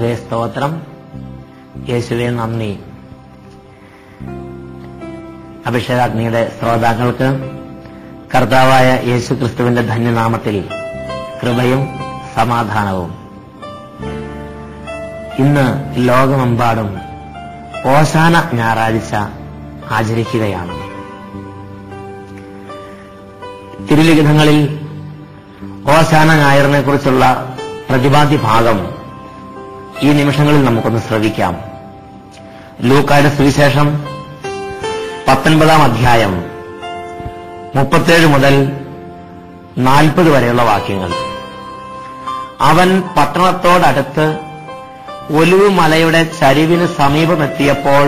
യേശുവേ സ്തോത്രം, യേശുവേ നന്ദി. അഭിഷേകാഗ്നിയുടെ ശ്രോതാക്കൾക്ക് കർത്താവായ യേശു ക്രിസ്തുവിന്റെ ധന്യനാമത്തിൽ കൃപയും സമാധാനവും. ഇന്ന് ലോകമെമ്പാടും ഓശാന ഞായറാഴ്ച ആചരിക്കുകയാണ്. തിരുലിഖിതങ്ങളിൽ ഓശാന ഞായറിനെ കുറിച്ചുള്ള പ്രതിപാദ്യ ഭാഗം ഈ നിമിഷങ്ങളിൽ നമുക്കൊന്ന് ശ്രവിക്കാം. ലൂക്കായുടെ സുവിശേഷം 19 അധ്യായം 37 മുതൽ 40 വരെയുള്ള വാക്യങ്ങൾ. അവൻ പട്ടണത്തോടടുത്ത് ഒലിവ് മലയുടെ ചരിവിന് സമീപമെത്തിയപ്പോൾ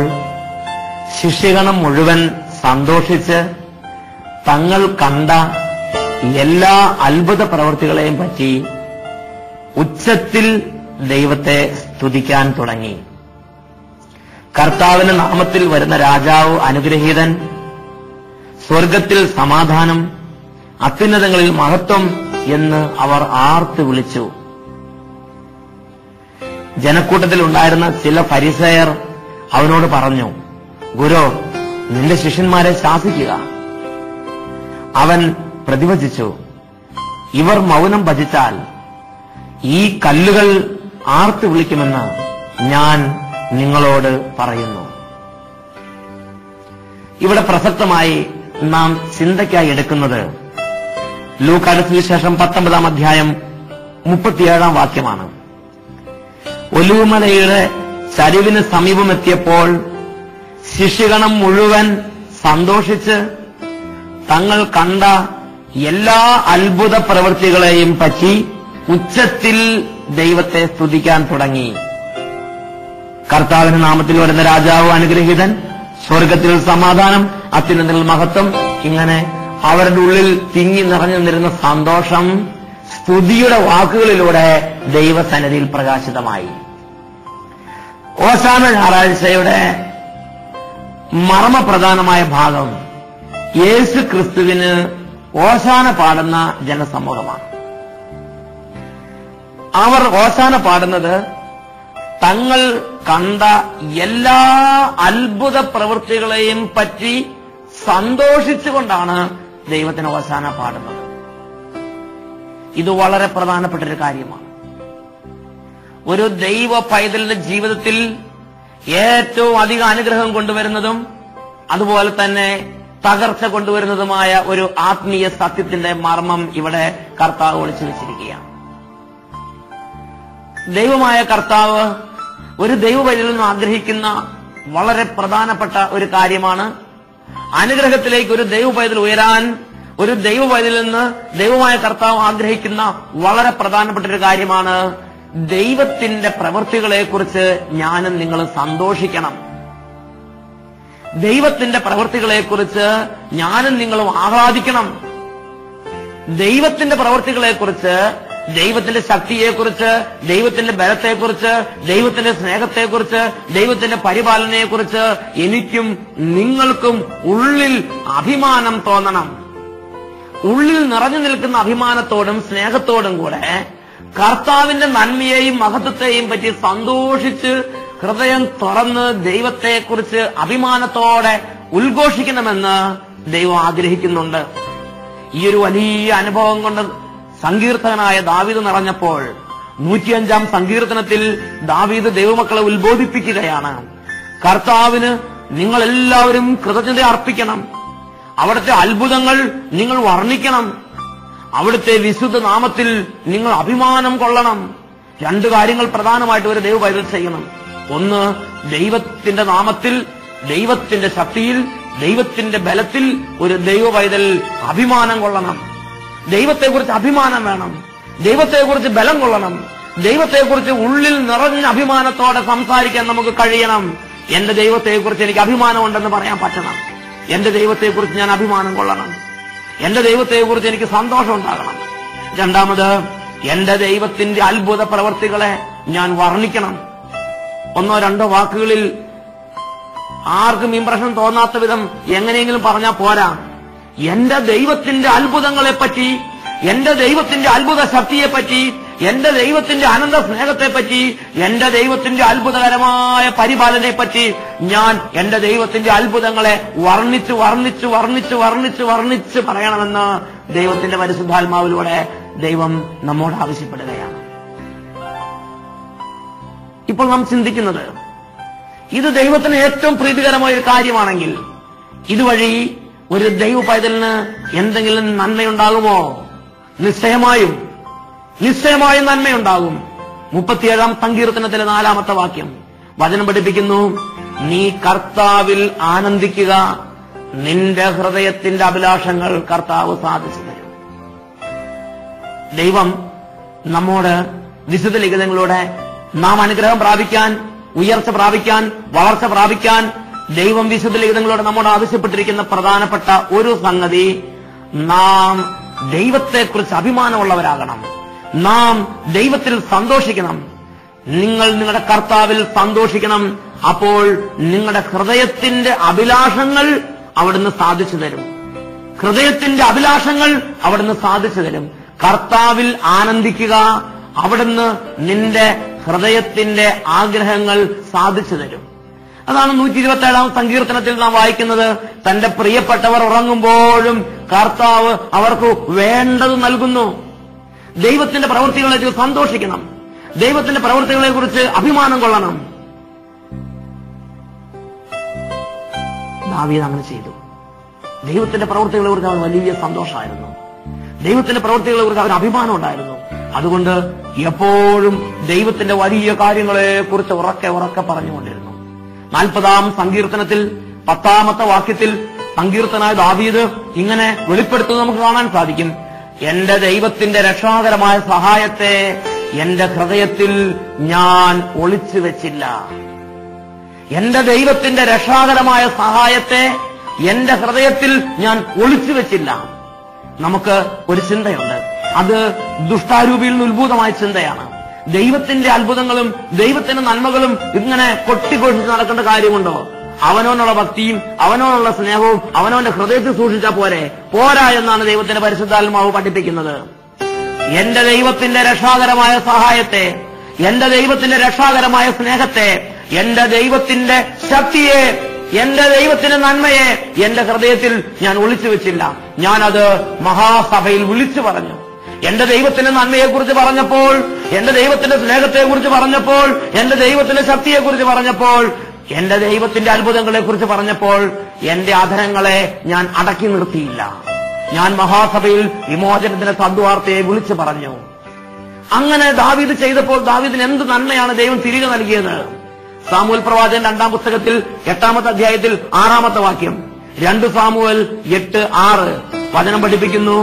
ശിഷ്യഗണം മുഴുവൻ സന്തോഷിച്ച് തങ്ങൾ കണ്ട എല്ലാ അത്ഭുത പ്രവൃത്തികളെയും പറ്റി ഉച്ചത്തിൽ ദൈവത്തെ സ്തുതിക്കാൻ തുടങ്ങി. കർത്താവിന്റെ നാമത്തിൽ വരുന്ന രാജാവ് അനുഗ്രഹീതൻ, സ്വർഗത്തിൽ സമാധാനം, അത്യുന്നതങ്ങളിൽ മഹത്വം എന്ന് അവർ ആർത്ത് വിളിച്ചു. ജനക്കൂട്ടത്തിൽ ഉണ്ടായിരുന്ന ചില ഫരിസേയർ അവനോട് പറഞ്ഞു, ഗുരു, നിന്റെ ശിഷ്യന്മാരെ ശാസിക്കുക. അവൻ പ്രതിവചിച്ചു, ഇവർ മൗനം ഭജിച്ചാൽ ഈ കല്ലുകൾ ആർത്ത് വിളിക്കുമെന്ന് ഞാൻ നിങ്ങളോട് പറയുന്നു. ഇവിടെ പ്രസക്തമായി നാം ചിന്തയ്ക്കായി എടുക്കുന്നത് ലൂക്കായുടെ സുവിശേഷം 19 അധ്യായം 37 വാക്യമാണ്. ഒലിവുമലയുടെ ചരിവിന് സമീപമെത്തിയപ്പോൾ ശിഷ്യഗണം മുഴുവൻ സന്തോഷിച്ച് തങ്ങൾ കണ്ട എല്ലാ അത്ഭുത പ്രവൃത്തികളെയും പറ്റി ഉച്ചത്തിൽ ദൈവത്തെ സ്തുതിക്കാൻ തുടങ്ങി. കർത്താവിന്റെ നാമത്തിൽ വരുന്ന രാജാവ് അനുഗ്രഹീതൻ, സ്വർഗത്തിൽ സമാധാനം, അത്യുന്നതങ്ങളിൽ മഹത്വം. ഇങ്ങനെ അവരുടെ ഉള്ളിൽ തിങ്ങി നിറഞ്ഞു നിന്നിരുന്ന സന്തോഷം സ്തുതിയുടെ വാക്കുകളിലൂടെ ദൈവസന്നിധിയിൽ പ്രകാശിതമായി. ഓശാന ഞായറാഴ്ചയുടെ മർമ്മപ്രധാനമായ ഭാഗം യേശു ക്രിസ്തുവിന് ഓശാന പാടുന്ന ജനസമൂഹമാണ്. അവർ ഓശാന പാടുന്നത് തങ്ങൾ കണ്ട എല്ലാ അത്ഭുത പ്രവൃത്തികളെയും പറ്റി സന്തോഷിച്ചുകൊണ്ടാണ് ദൈവത്തിന് ഓശാന പാടുന്നത്. ഇത് വളരെ പ്രധാനപ്പെട്ട ഒരു കാര്യമാണ്. ഒരു ദൈവ പൈതലിന്റെ ജീവിതത്തിൽ ഏറ്റവും അധികം അനുഗ്രഹം കൊണ്ടുവരുന്നതും അതുപോലെ തന്നെ തകർച്ച കൊണ്ടുവരുന്നതുമായ ഒരു ആത്മീയ സത്യത്തിന്റെ മർമ്മം ഇവിടെ കർത്താവ് ഒളിച്ചു വെച്ചിരിക്കുകയാണ്. ദൈവമായ കർത്താവ് ഒരു ദൈവവഴിയിൽ നിന്ന് ആഗ്രഹിക്കുന്ന വളരെ പ്രധാനപ്പെട്ട ഒരു കാര്യമാണ്. അനുഗ്രഹത്തിലേക്ക് ഒരു ദൈവ പൈതൽ ഉയരാൻ, ഒരു ദൈവ പൈതലിൽ നിന്ന് ദൈവമായ കർത്താവ് ആഗ്രഹിക്കുന്ന വളരെ പ്രധാനപ്പെട്ട ഒരു കാര്യമാണ് ദൈവത്തിന്റെ പ്രവൃത്തികളെക്കുറിച്ച് ഞാനും നിങ്ങളും സന്തോഷിക്കണം. ദൈവത്തിന്റെ പ്രവൃത്തികളെക്കുറിച്ച് ഞാനും നിങ്ങളും ആഹ്ലാദിക്കണം. ദൈവത്തിന്റെ പ്രവൃത്തികളെക്കുറിച്ച്, ദൈവത്തിന്റെ ശക്തിയെക്കുറിച്ച്, ദൈവത്തിന്റെ ബലത്തെക്കുറിച്ച്, ദൈവത്തിന്റെ സ്നേഹത്തെക്കുറിച്ച്, ദൈവത്തിന്റെ പരിപാലനയെക്കുറിച്ച് എനിക്കും നിങ്ങൾക്കും ഉള്ളിൽ അഭിമാനം തോന്നണം. ഉള്ളിൽ നിറഞ്ഞു നിൽക്കുന്ന അഭിമാനത്തോടും സ്നേഹത്തോടും കൂടെ കർത്താവിന്റെ നന്മയെയും മഹത്വത്തെയും പറ്റി സന്തോഷിച്ച് ഹൃദയം തുറന്ന് ദൈവത്തെക്കുറിച്ച് അഭിമാനത്തോടെ ഉദ്ഘോഷിക്കണമെന്ന് ദൈവം ആഗ്രഹിക്കുന്നുണ്ട്. ഈ ഒരു വലിയ അനുഭവം കൊണ്ട് സങ്കീർത്തകനായ ദാവീദ് നിറഞ്ഞപ്പോൾ 105 സങ്കീർത്തനത്തിൽ ദാവീദ് ദൈവമക്കളെ ഉത്ബോധിപ്പിക്കുകയാണ്. കർത്താവിന് നിങ്ങൾ എല്ലാവരും കൃതജ്ഞത അർപ്പിക്കണം. അവിടുത്തെ അത്ഭുതങ്ങൾ നിങ്ങൾ വർണ്ണിക്കണം. അവിടുത്തെ വിശുദ്ധ നാമത്തിൽ നിങ്ങൾ അഭിമാനം കൊള്ളണം. 2 കാര്യങ്ങൾ പ്രധാനമായിട്ട് ഒരു ദൈവ പൈതൽ ചെയ്യണം. ഒന്ന്, ദൈവത്തിന്റെ നാമത്തിൽ, ദൈവത്തിന്റെ ശക്തിയിൽ, ദൈവത്തിന്റെ ബലത്തിൽ ഒരു ദൈവ പൈതൽ അഭിമാനം കൊള്ളണം. ദൈവത്തെക്കുറിച്ച് അഭിമാനം വേണം. ദൈവത്തെക്കുറിച്ച് ബലം കൊള്ളണം. ദൈവത്തെക്കുറിച്ച് ഉള്ളിൽ നിറഞ്ഞ അഭിമാനത്തോടെ സംസാരിക്കാൻ നമുക്ക് കഴിയണം. എന്റെ ദൈവത്തെക്കുറിച്ച് എനിക്ക് അഭിമാനമുണ്ടെന്ന് പറയാൻ പറ്റണം. എന്റെ ദൈവത്തെക്കുറിച്ച് ഞാൻ അഭിമാനം കൊള്ളണം. എന്റെ ദൈവത്തെക്കുറിച്ച് എനിക്ക് സന്തോഷം ഉണ്ടാകണം. രണ്ടാമത്, എന്റെ ദൈവത്തിന്റെ അത്ഭുത പ്രവർത്തികളെ ഞാൻ വർണ്ണിക്കണം. 1-2 വാക്കുകളിൽ ആർക്കും ഇംപ്രഷൻ തോന്നാത്ത വിധം എങ്ങനെയെങ്കിലും പറഞ്ഞാൽ പോരാ. എന്റെ ദൈവത്തിന്റെ അത്ഭുതങ്ങളെപ്പറ്റി, എന്റെ ദൈവത്തിന്റെ അത്ഭുത ശക്തിയെപ്പറ്റി, എന്റെ ദൈവത്തിന്റെ അനന്ത സ്നേഹത്തെപ്പറ്റി, എന്റെ ദൈവത്തിന്റെ അത്ഭുതകരമായ പരിപാലനയെപ്പറ്റി ഞാൻ എന്റെ ദൈവത്തിന്റെ അത്ഭുതങ്ങളെ വർണ്ണിച്ച് വർണ്ണിച്ച് വർണ്ണിച്ച് വർണ്ണിച്ച് വർണ്ണിച്ച് പറയണമെന്ന് ദൈവത്തിന്റെ പരിശുദ്ധാത്മാവിലൂടെ ദൈവം നമ്മോട് ആവശ്യപ്പെടുകയാണ്. ഇപ്പോൾ നാം ചിന്തിക്കുന്നത്, ഇത് ദൈവത്തിന് ഏറ്റവും പ്രീതികരമായ ഒരു കാര്യമാണെങ്കിൽ ഇതുവഴി ഒരു ദൈവ പൈതലിന് എന്തെങ്കിലും നന്മയുണ്ടാകുമോ? നിശ്ചയമായും നന്മയുണ്ടാകും. 37-ാം സങ്കീർത്തനത്തിലെ 4-ാമത്തെ വാക്യം വചനം പഠിപ്പിക്കുന്നു, നീ കർത്താവിൽ ആനന്ദിക്കുക, നിന്റെ ഹൃദയത്തിന്റെ അഭിലാഷങ്ങൾ കർത്താവ് സാധിച്ചു തരും. ദൈവം നമ്മോട് വിശുദ്ധ ലിഖിതങ്ങളിലൂടെ നാം അനുഗ്രഹം പ്രാപിക്കാൻ, ഉയർച്ച പ്രാപിക്കാൻ, വളർച്ച പ്രാപിക്കാൻ ദൈവം വിശുദ്ധ ലിഖിതങ്ങളോട് നമ്മോട് ആവശ്യപ്പെട്ടിരിക്കുന്ന പ്രധാനപ്പെട്ട ഒരു സംഗതി, നാം ദൈവത്തെക്കുറിച്ച് അഭിമാനമുള്ളവരാകണം. നാം ദൈവത്തിൽ സന്തോഷിക്കണം. നിങ്ങൾ നിങ്ങളുടെ കർത്താവിൽ സന്തോഷിക്കണം. അപ്പോൾ നിങ്ങളുടെ ഹൃദയത്തിന്റെ അഭിലാഷങ്ങൾ അവിടുന്ന് സാധിച്ചു തരും. ഹൃദയത്തിന്റെ അഭിലാഷങ്ങൾ അവിടുന്ന് സാധിച്ചു തരും. കർത്താവിൽ ആനന്ദിക്കുക, അവിടുന്ന് നിന്റെ ഹൃദയത്തിന്റെ ആഗ്രഹങ്ങൾ സാധിച്ചു തരും. അതാണ് 127-ാം സങ്കീർത്തനത്തിൽ നാം വായിക്കുന്നത്. തന്റെ പ്രിയപ്പെട്ടവർ ഉറങ്ങുമ്പോഴും കർത്താവ് അവർക്ക് വേണ്ടത് നൽകുന്നു. ദൈവത്തിന്റെ പ്രവൃത്തികളെ സന്തോഷിക്കണം. ദൈവത്തിന്റെ പ്രവൃത്തികളെ കുറിച്ച് അഭിമാനം കൊള്ളണം. ദാവീദ് അങ്ങനെ ചെയ്തു. ദൈവത്തിന്റെ പ്രവൃത്തികളെ കുറിച്ച് അവൻ വലിയ സന്തോഷമായിരുന്നു. ദൈവത്തിന്റെ പ്രവൃത്തികളെ കുറിച്ച് അവന് അഭിമാനം ഉണ്ടായിരുന്നു. അതുകൊണ്ട് എപ്പോഴും ദൈവത്തിന്റെ വലിയ കാര്യങ്ങളെ കുറിച്ച് ഉറക്കെ പറഞ്ഞുകൊണ്ടിരുന്നു. 40-ാം സങ്കീർത്തനത്തിൽ 10-ാമത്തെ വാക്യത്തിൽ സങ്കീർത്തനായ ദാവീദ് ഇങ്ങനെ വെളിപ്പെടുത്തുന്നത് നമുക്ക് കാണാൻ സാധിക്കും. എന്റെ ദൈവത്തിന്റെ രക്ഷാകരമായ സഹായത്തെ എന്റെ ഹൃദയത്തിൽ ഞാൻ ഒളിച്ചു വെച്ചില്ല. എന്റെ ദൈവത്തിന്റെ രക്ഷാകരമായ സഹായത്തെ എന്റെ ഹൃദയത്തിൽ ഞാൻ ഒളിച്ചു വെച്ചില്ല. നമുക്ക് ഒരു ചിന്തയുണ്ട്, അത് ദുഷ്ടാരൂപിയിൽ നിന്ന് ഉത്ഭൂതമായ ചിന്തയാണ്. ദൈവത്തിന്റെ അത്ഭുതങ്ങളും ദൈവത്തിന്റെ നന്മകളും ഇങ്ങനെ കൊട്ടിഘോഷിച്ച് നടക്കേണ്ട കാര്യമുണ്ടോ? അവനോനുള്ള ഭക്തിയും അവനോനുള്ള സ്നേഹവും അവനവന്റെ ഹൃദയത്തിൽ സൂക്ഷിച്ചാൽ പോരാ എന്നാണ് ദൈവത്തിന്റെ പരിശുദ്ധാത്മാവ് പഠിപ്പിക്കുന്നത്. എന്റെ ദൈവത്തിന്റെ രക്ഷാകരമായ സഹായത്തെ, എന്റെ ദൈവത്തിന്റെ രക്ഷാകരമായ സ്നേഹത്തെ, എന്റെ ദൈവത്തിന്റെ ശക്തിയെ, എന്റെ ദൈവത്തിന്റെ നന്മയെ എന്റെ ഹൃദയത്തിൽ ഞാൻ ഒളിച്ചു വെച്ചില്ല. ഞാനത് മഹാസഭയിൽ വിളിച്ചു പറഞ്ഞു. എന്റെ ദൈവത്തിന്റെ നന്മയെക്കുറിച്ച് പറഞ്ഞപ്പോൾ, എന്റെ ദൈവത്തിന്റെ സ്നേഹത്തെക്കുറിച്ച് പറഞ്ഞപ്പോൾ, എന്റെ ദൈവത്തിന്റെ ശക്തിയെക്കുറിച്ച് പറഞ്ഞപ്പോൾ, എന്റെ ദൈവത്തിന്റെ അത്ഭുതങ്ങളെക്കുറിച്ച് പറഞ്ഞപ്പോൾ എന്റെ അധരങ്ങളെ ഞാൻ അടക്കി നിർത്തിയില്ല. ഞാൻ മഹാസഭയിൽ വിമോചനത്തിന്റെ സദ്വാർത്തയെ വിളിച്ചു പറഞ്ഞു. അങ്ങനെ ദാവീദ് ചെയ്തപ്പോൾ ദാവീദിന് എന്ത് നന്മയാണ് ദൈവം തിരികെ നൽകിയത്? സാമുവേൽ പ്രവാചകൻ 2-ാം പുസ്തകത്തിൽ 8-ാമത്തെ അധ്യായത്തിൽ 6-ാമത്തെ വാക്യം, 2 സാമുവേൽ 8:6 വചനം പഠിപ്പിക്കുന്നു,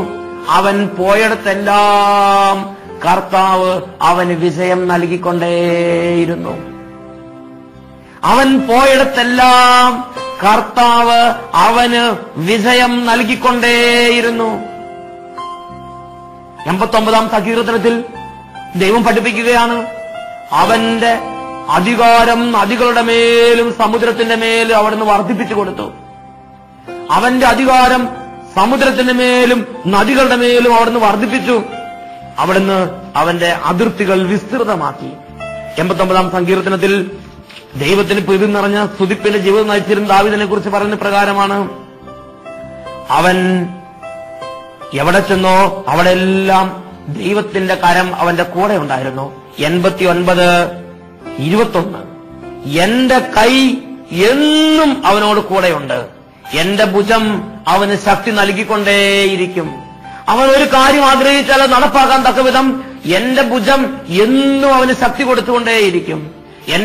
അവൻ പോയിടത്തെല്ലാം കർത്താവ് അവന് വിജയം നൽകിക്കൊണ്ടേയിരുന്നു. അവൻ പോയിടത്തെല്ലാം കർത്താവ് അവന് വിജയം നൽകിക്കൊണ്ടേയിരുന്നു. 89-ാം സങ്കീർത്തനത്തിൽ ദൈവം പഠിപ്പിക്കുകയാണ്, അവന്റെ അധികാരം നദികളുടെ മേലും സമുദ്രത്തിന്റെ മേലും അവിടുന്ന് വർദ്ധിപ്പിച്ചു കൊടുത്തു. അവന്റെ അധികാരം സമുദ്രത്തിന്റെ മേലും നദികളുടെ മേലും അവിടുന്ന് വർദ്ധിപ്പിച്ചു. അവിടുന്ന് അവന്റെ അതിർത്തികൾ വിസ്തൃതമാക്കി. 89-ാം സങ്കീർത്തനത്തിൽ ദൈവത്തിന് പ്രീതി നിറഞ്ഞ സ്തുതിപ്പിന്റെ ജീവിതം നയിച്ചിരുന്ന ദാവീദിനെ കുറിച്ച് പറയുന്ന പ്രകാരമാണ്, അവൻ എവിടെ ചെന്നോ അവിടെയെല്ലാം ദൈവത്തിന്റെ കരം അവന്റെ കൂടെ ഉണ്ടായിരുന്നു. 89:21 എന്റെ കൈ എന്നും അവനോട് കൂടെയുണ്ട്, എന്റെ ഭുജം അവന് ശക്തി നൽകിക്കൊണ്ടേയിരിക്കും. അവൻ ഒരു കാര്യം ആഗ്രഹിച്ചാൽ നടപ്പാക്കാൻ തക്കവിധം എന്റെ ഭുജം എന്നും അവന് ശക്തി കൊടുത്തുകൊണ്ടേയിരിക്കും.